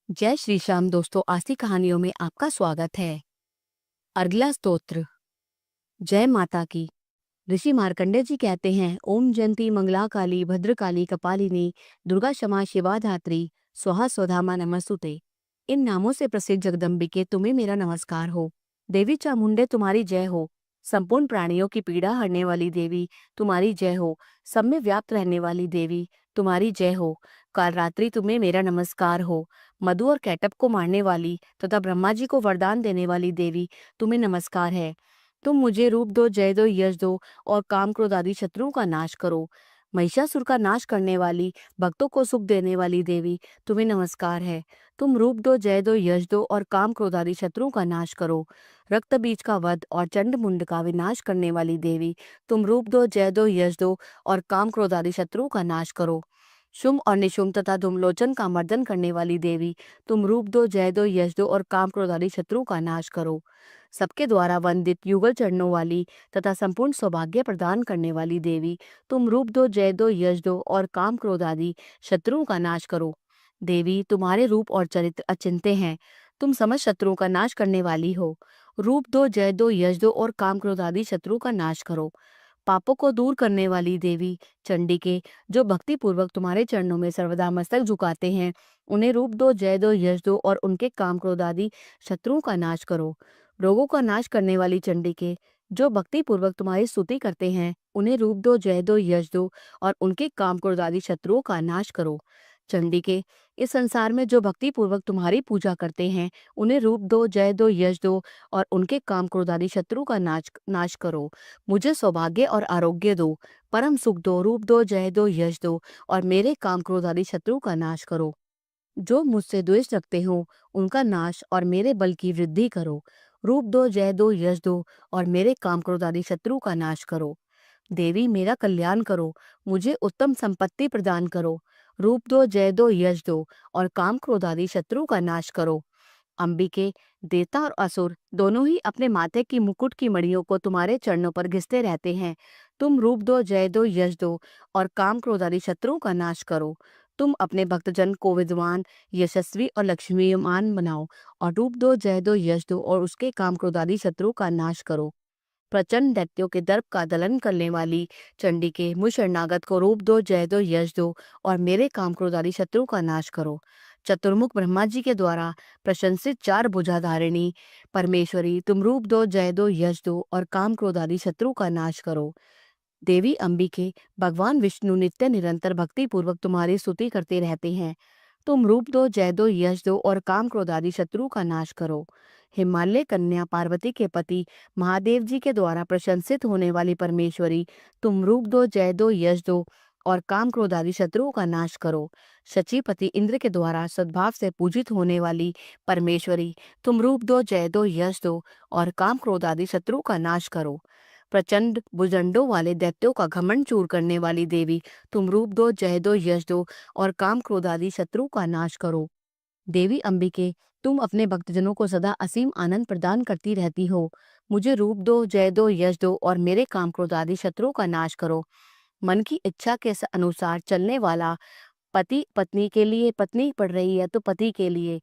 जय श्री श्याम दोस्तों, आज की कहानियों में आपका स्वागत है। अगला स्तोत्र। जय माता की। ऋषि मार्कंडेय जी कहते हैं, ओम जयंती मंगला काली भद्रकाली कपालिनी दुर्गा क्षमा शिवा धात्री स्वाहा स्वधामा नमस्तुते। इन नामों से प्रसिद्ध जगदम्बिके तुम्हें मेरा नमस्कार हो। देवी चामुंडे तुम्हारी जय हो। संपूर्ण प्राणियों की पीड़ा हरने वाली देवी तुम्हारी जय हो। सब में व्याप्त रहने वाली देवी तुम्हारी जय हो। काल रात्रि तुम्हें मेरा नमस्कार हो। मधु और कैटअप को मारने वाली तथा ब्रह्मा जी को वरदान देने वाली देवी तुम्हें नमस्कार है। तुम मुझे रूप दो, जय दो, यश दो और काम क्रोध आदि शत्रुओं का नाश करो। महिषासुर का नाश करने वाली, भक्तों को सुख देने वाली देवी तुम्हें नमस्कार है। तुम रूप दो, जय दो, यश दो और काम क्रोध आदि शत्रुओं का नाश करो। रक्त बीज का वध और चंड मुंड का विनाश करने वाली देवी तुम रूप दो, जय दो, यश दो और काम क्रोध आदि शत्रुओं का नाश करो। शुंभ और निशुंभ तथा धूम्रलोचन का मर्दन करने वाली देवी तुम रूप दो, जय दो, यश दो और काम क्रोध आदि शत्रुओं का नाश करो। सबके द्वारा वंदित युगल चरणों वाली तथा संपूर्ण सौभाग्य प्रदान करने वाली देवी तुम रूप दो, जय दो, यश दो और काम क्रोध आदि शत्रुओं का नाश करो। देवी तुम्हारे रूप और चरित्र अचिंत्य हैं। तुम समस्त शत्रुओं का नाश करने वाली हो। रूप दो, जय दो, यश दो और काम क्रोध आदि शत्रुओं का नाश करो। पापों को दूर करने वाली देवी चंडिके, जो भक्ति पूर्वक तुम्हारे चरणों में सर्वदा मस्तक झुकाते हैं, उन्हें रूप दो, जय दो, यश दो और उनके काम क्रोध आदि शत्रुओं का नाश करो। रोगों का नाश करने वाली चंडिके, जो भक्ति पूर्वक तुम्हारी स्तुति करते हैं, उन्हें रूप दो, जय दो, यश दो और उनके काम क्रोध आदि शत्रुओं का नाश करो। चंडिके, इस संसार में जो भक्ति पूर्वक तुम्हारी पूजा करते हैं, उन्हें रूप दो, जय दो, यश दो और उनके काम क्रोध आदि शत्रु का नाश करो। मुझे सौभाग्य और आरोग्य दो, परम सुख दो, रूप दो, जय दो, यश दो और मेरे काम क्रोध आदि शत्रु का नाश करो। जो मुझसे द्वेष रखते हो, उनका नाश और मेरे बल की वृद्धि करो। रूप दो, जय दो, यश दो और मेरे काम क्रोध आदि शत्रु का नाश करो। देवी मेरा कल्याण करो, मुझे उत्तम संपत्ति प्रदान करो। रूप दो, जय दो, यश दो और काम क्रोध आदि शत्रु का नाश करो। अंबिके, देवता और असुर दोनों ही अपने माथे की मुकुट की मणियों को तुम्हारे चरणों पर घिसते रहते हैं। तुम रूप दो, जय दो, यश दो और काम क्रोध आदि शत्रुओं का नाश करो। तुम अपने भक्तजन को विद्वान, यशस्वी और लक्ष्मीमान बनाओ और रूप दो, जय दो, यश दो और उसके काम क्रोध आदि शत्रुओं का नाश करो। प्रचंड दैत्यों के दर्प का दलन करने वाली चंडिके, मुझ शरणागत को रूप दो, जय दो, यश दो और मेरे काम क्रोध आदि शत्रुओं का नाश करो। चतुर्मुख ब्रह्मा जी के द्वारा प्रशंसित चार भुजाधारिणी परमेश्वरी, तुम रूप दो, जय दो, यश दो और काम क्रोध आदि शत्रु का नाश करो। देवी अंबिके, भगवान विष्णु नित्य निरंतर भक्ति पूर्वक तुम्हारी स्तुति करते रहते हैं। तुम रूप दो, जय दो, यश दो और काम क्रोध आदि शत्रु का नाश करो। हिमालय कन्या पार्वती के पति महादेव जी के द्वारा प्रशंसित होने वाली परमेश्वरी, तुम रूप दो, जय दो, यश दो और काम क्रोध आदि शत्रुओं का नाश करो। शचीपति इंद्र के द्वारा सद्भाव से पूजित होने वाली परमेश्वरी, तुम रूप दो, जय दो, यश दो और काम क्रोध आदि शत्रुओं का नाश करो। प्रचंड भुजंडों वाले दैत्यों का घमंड चूर करने वाली देवी, तुम रूप दो, जय दो, यश दो और काम क्रोध आदि शत्रु का नाश करो। देवी अंबिके, तुम अपने भक्तजनों को सदा असीम आनंद प्रदान करती रहती हो। मुझे रूप दो, जय दो, यश दो और मेरे काम क्रोध आदि शत्रुओं का नाश करो। मन की इच्छा के अनुसार चलने वाला, पति पत्नी के लिए पत्नी पड़ रही है तो पति के लिए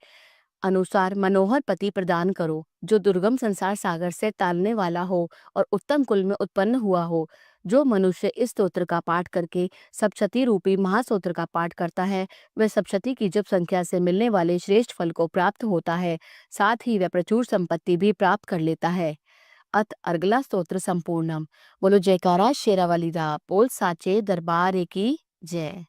अनुसार मनोहर पति प्रदान करो, जो दुर्गम संसार सागर से तालने वाला हो और उत्तम कुल में उत्पन्न हुआ हो। जो मनुष्य इस स्तोत्र का पाठ करके सप्तशती रूपी महास्तोत्र का पाठ करता है, वह सप्तशती की जप संख्या से मिलने वाले श्रेष्ठ फल को प्राप्त होता है। साथ ही वह प्रचुर संपत्ति भी प्राप्त कर लेता है। अत अगला स्तोत्र संपूर्णम। बोलो जयकारा शेरावाली दा, बोल साचे दरबार की जय।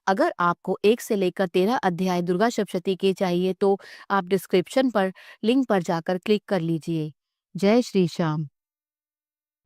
अगर आपको 1 से लेकर 13 अध्याय दुर्गा सप्तशती के चाहिए तो आप डिस्क्रिप्शन पर लिंक पर जाकर क्लिक कर लीजिए। जय श्री श्याम।